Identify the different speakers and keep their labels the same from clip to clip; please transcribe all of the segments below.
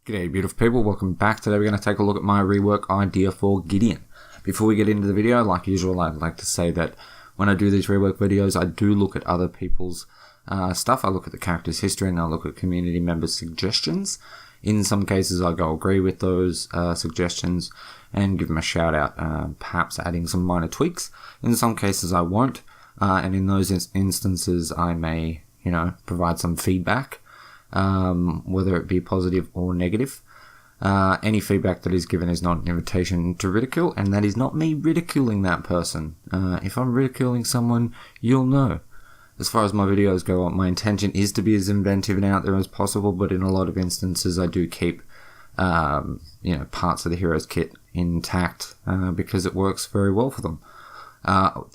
Speaker 1: G'day beautiful people, welcome back. Today we're going to take a look at my rework idea for Gideon. Before we get into the video, like usual, I'd like to say that when I do these rework videos, I do look at other people's stuff. I look at the character's history and I look at community members' suggestions. In some cases, I go agree with those suggestions and give them a shout out, perhaps adding some minor tweaks. In some cases, I won't, and in those instances, I may, provide some feedback. Whether it be positive or negative. Any feedback that is given is not an invitation to ridicule, and that is not me ridiculing that person. If I'm ridiculing someone, you'll know. As far as my videos go, my intention is to be as inventive and out there as possible, but in a lot of instances I do keep parts of the hero's kit intact because it works very well for them.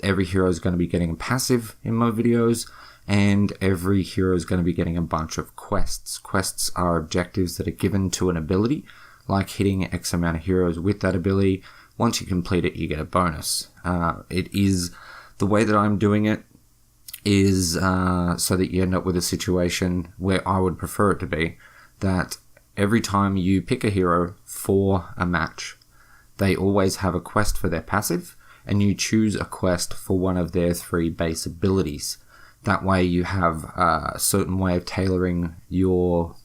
Speaker 1: Every hero is going to be getting a passive in my videos, and every hero is going to be getting a bunch of quests. Quests are objectives that are given to an ability, like hitting X amount of heroes with that ability. Once you complete it, you get a bonus. It is, the way that I'm doing it is so that you end up with a situation where I would prefer it to be, that every time you pick a hero for a match, they always have a quest for their passive, and you choose a quest for one of their 3 base abilities. That way you have a certain way of tailoring your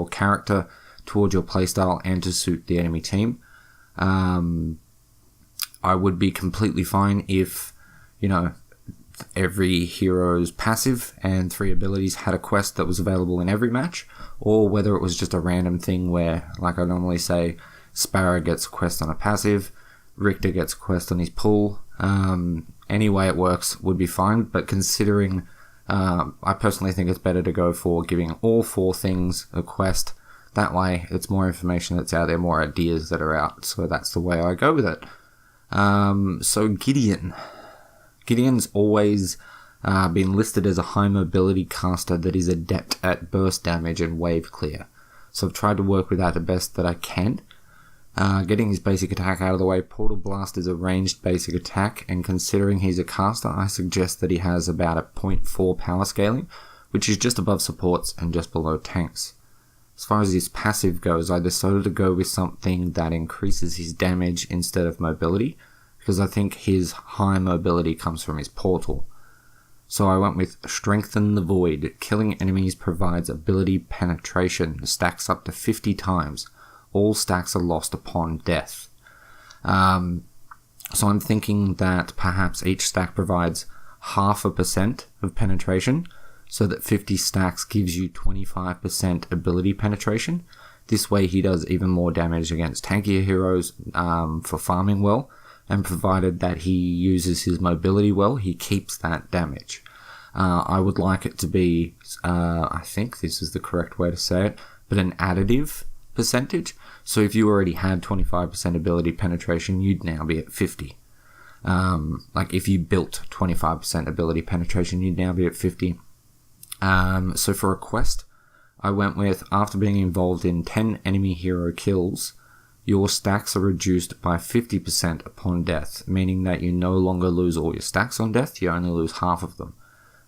Speaker 1: character towards your playstyle and to suit the enemy team. I would be completely fine if, every hero's passive and 3 abilities had a quest that was available in every match, or whether it was just a random thing where, like I normally say, Sparrow gets a quest on a passive, Richter gets a quest on his pull. Any way it works would be fine, but considering I personally think it's better to go for giving all 4 things a quest. That way it's more information that's out there, more ideas that are out, so that's the way I go with it. So Gideon's always been listed as a high mobility caster that is adept at burst damage and wave clear, so I've tried to work with that the best that I can. Getting his basic attack out of the way, Portal Blast is a ranged basic attack, and considering he's a caster, I suggest that he has about a 0.4 power scaling, which is just above supports and just below tanks. As far as his passive goes, I decided to go with something that increases his damage instead of mobility, because I think his high mobility comes from his portal. So I went with Strengthen the Void. Killing enemies provides ability penetration, stacks up to 50 times. All stacks are lost upon death. So I'm thinking that perhaps each stack provides 0.5% of penetration, so that 50 stacks gives you 25% ability penetration. This way he does even more damage against tankier heroes for farming well, and provided that he uses his mobility well, he keeps that damage. I would like it to be, I think this is the correct way to say it, but an additive percentage. So if you already had 25% ability penetration, you'd now be at 50. Like if you built 25% ability penetration, you'd now be at 50. So for a quest, I went with, after being involved in 10 enemy hero kills, your stacks are reduced by 50% upon death, meaning that you no longer lose all your stacks on death, you only lose half of them.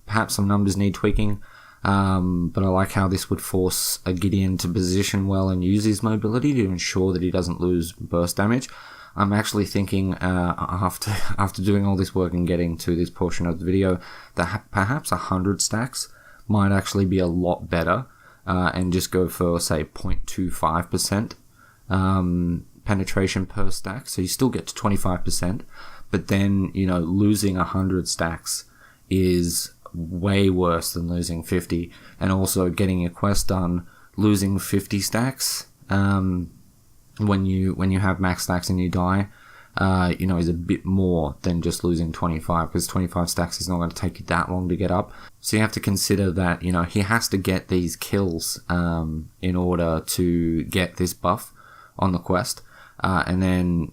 Speaker 1: Perhaps some numbers need tweaking, but I like how this would force a Gideon to position well and use his mobility to ensure that he doesn't lose burst damage. I'm actually thinking, after doing all this work and getting to this portion of the video, that perhaps 100 stacks might actually be a lot better, and just go for, say, 0.25% penetration per stack. So you still get to 25%, but then, losing 100 stacks is way worse than losing 50, and also getting a quest done, losing 50 stacks when you have max stacks and you die, is a bit more than just losing 25, because 25 stacks is not going to take you that long to get up. So you have to consider that he has to get these kills in order to get this buff on the quest, and then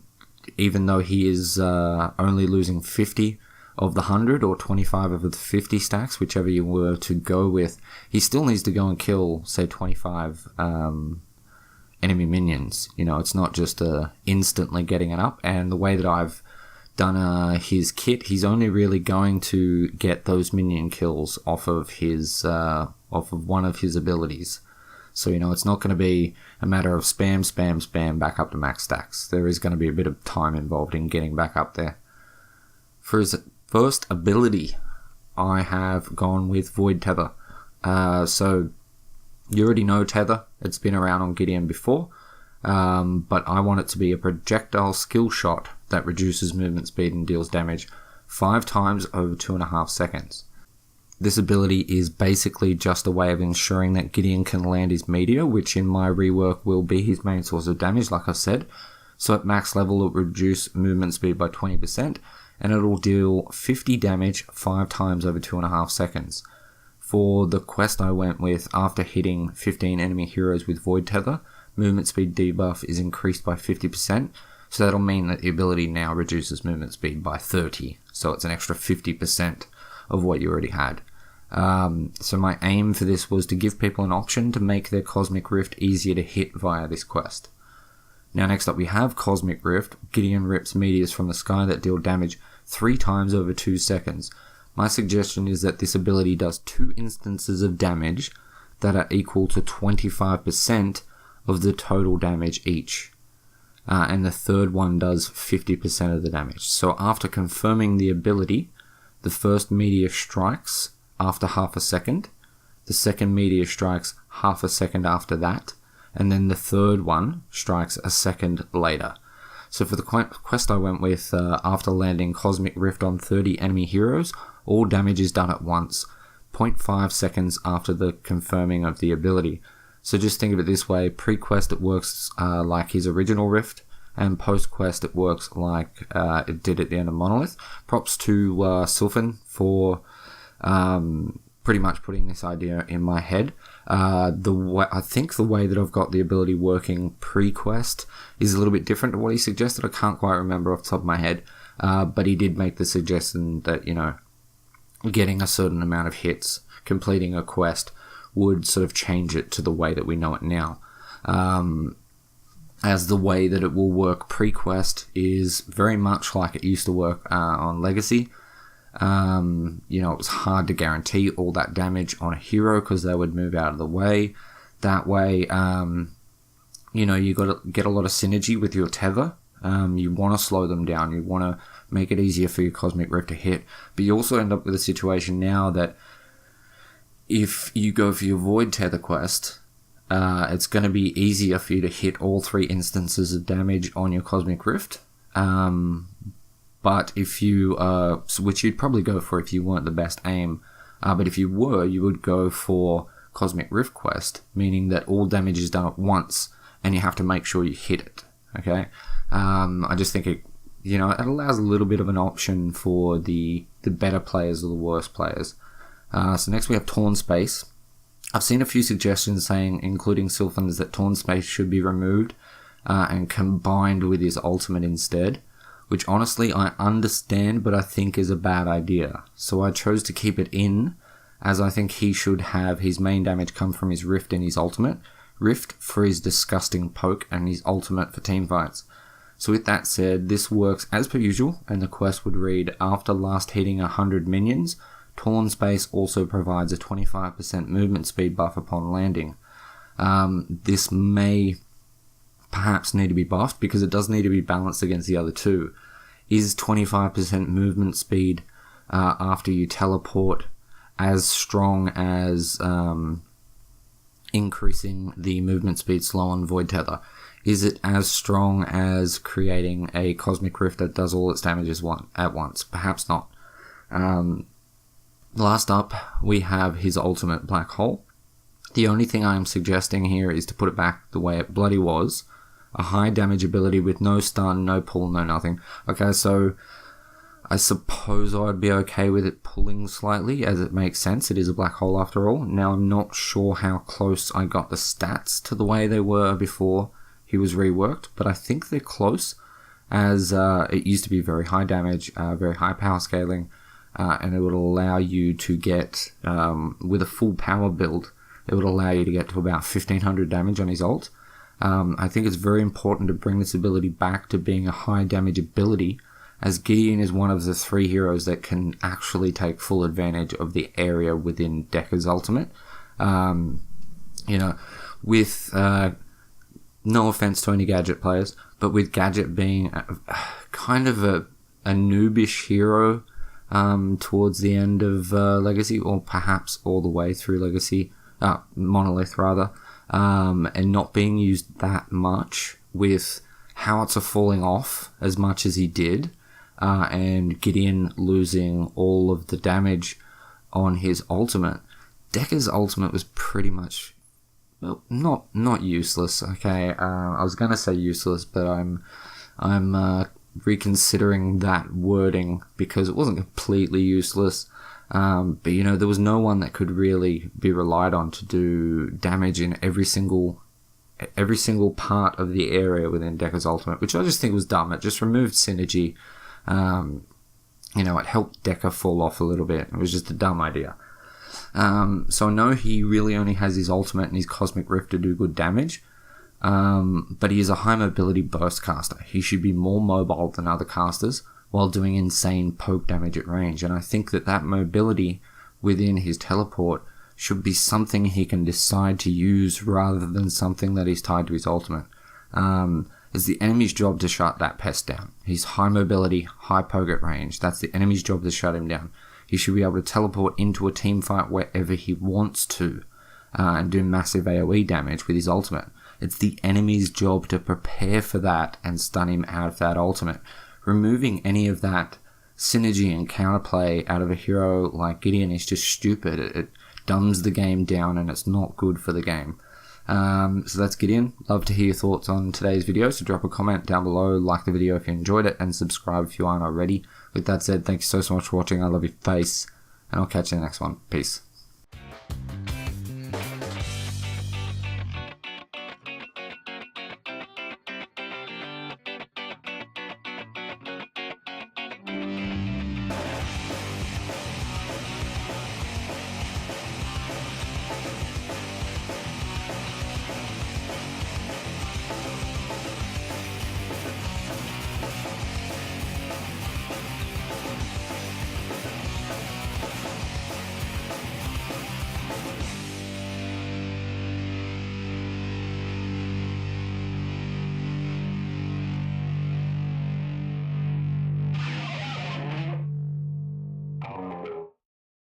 Speaker 1: even though he is only losing 50 of the 100 or 25 of the 50 stacks, whichever you were to go with, he still needs to go and kill, say, 25 enemy minions. It's not just instantly getting it up. And the way that I've done his kit, he's only really going to get those minion kills off of one of his abilities. So, it's not going to be a matter of spam, spam, spam back up to max stacks. There is going to be a bit of time involved in getting back up there. For his first ability, I have gone with Void Tether. So, you already know Tether. It's been around on Gideon before. But I want it to be a projectile skill shot that reduces movement speed and deals damage 5 times over 2.5 seconds. This ability is basically just a way of ensuring that Gideon can land his meteor, which in my rework will be his main source of damage, like I said. So at max level, it will reduce movement speed by 20%, and it'll deal 50 damage 5 times over 2.5 seconds. For the quest I went with, after hitting 15 enemy heroes with Void Tether, movement speed debuff is increased by 50%, so that'll mean that the ability now reduces movement speed by 30, so it's an extra 50% of what you already had. So my aim for this was to give people an option to make their Cosmic Rift easier to hit via this quest. Now next up we have Cosmic Rift. Gideon rips meteors from the sky that deal damage 3 times over 2 seconds. My suggestion is that this ability does 2 instances of damage that are equal to 25% of the total damage each. And the third one does 50% of the damage. So after confirming the ability, the first meteor strikes after half a second, the second meteor strikes half a second after that, and then the third one strikes a second later. So for the quest I went with, after landing Cosmic Rift on 30 enemy heroes, all damage is done at once, 0.5 seconds after the confirming of the ability. So just think of it this way, pre-quest it works like his original Rift, and post-quest it works like it did at the end of Monolith. Props to Sylphan for pretty much putting this idea in my head. I think the way that I've got the ability working pre-quest is a little bit different to what he suggested. I can't quite remember off the top of my head, but he did make the suggestion that, getting a certain amount of hits, completing a quest, would sort of change it to the way that we know it now. As the way that it will work pre-quest is very much like it used to work on Legacy. It was hard to guarantee all that damage on a hero because they would move out of the way. That way, you got to get a lot of synergy with your tether. You want to slow them down. You want to make it easier for your Cosmic Rift to hit. But you also end up with a situation now that if you go for your Void Tether quest, it's going to be easier for you to hit all 3 instances of damage on your Cosmic Rift. But if you, which you'd probably go for if you weren't the best aim, but if you were, you would go for Cosmic Rift quest, meaning that all damage is done at once, and you have to make sure you hit it, okay? I just think it allows a little bit of an option for the better players or the worse players. So next we have Talon Space. I've seen a few suggestions saying, including Sylphan's, that Talon Space should be removed and combined with his ultimate instead, which honestly I understand, but I think is a bad idea. So I chose to keep it in, as I think he should have his main damage come from his Rift and his ultimate. Rift for his disgusting poke, and his ultimate for teamfights. So with that said, this works as per usual, and the quest would read, after last hitting 100 minions, Talon Space also provides a 25% movement speed buff upon landing. This may perhaps need to be buffed because it does need to be balanced against the other two. Is 25% movement speed after you teleport as strong as increasing the movement speed slow on Void Tether? Is it as strong as creating a Cosmic Rift that does all its damages at once? Perhaps not. Last up, we have his ultimate Black Hole. The only thing I am suggesting here is to put it back the way it bloody was. A high damage ability with no stun, no pull, no nothing. Okay, so I suppose I'd be okay with it pulling slightly, as it makes sense. It is a black hole after all. Now, I'm not sure how close I got the stats to the way they were before he was reworked, but I think they're close, as it used to be very high damage, very high power scaling, and it would allow you to get, with a full power build, it would allow you to get to about 1500 damage on his ult. I think it's very important to bring this ability back to being a high damage ability, as Gideon is one of the 3 heroes that can actually take full advantage of the area within Dekka's ultimate. with, no offense to any Gadget players, but with Gadget being kind of a noobish hero towards the end of Legacy, or perhaps all the way through Legacy, Monolith rather, and not being used that much, with Howitzer falling off as much as he did, and Gideon losing all of the damage on his ultimate. Dekka's ultimate was pretty much, well, not useless. Okay, I was gonna say useless, but I'm reconsidering that wording, because it wasn't completely useless. But there was no one that could really be relied on to do damage in every single part of the area within Dekka's ultimate, which I just think was dumb. It just removed synergy. It helped Dekka fall off a little bit. It was just a dumb idea. So I know he really only has his ultimate and his Cosmic Rift to do good damage, but he is a high mobility burst caster. He should be more mobile than other casters while doing insane poke damage at range, and I think that mobility within his teleport should be something he can decide to use rather than something that is tied to his ultimate. It's the enemy's job to shut that pest down. He's high mobility, high poke at range. That's the enemy's job to shut him down. He should be able to teleport into a team fight wherever he wants to, and do massive AoE damage with his ultimate. It's the enemy's job to prepare for that and stun him out of that ultimate. Removing any of that synergy and counterplay out of a hero like Gideon is just stupid. It dumbs the game down, and it's not good for the game. So that's Gideon. Love to hear your thoughts on today's video, so drop a comment down below, like the video if you enjoyed it, and subscribe if you aren't already. With that said, thank you so much for watching. I love your face, and I'll catch you in the next one. Peace.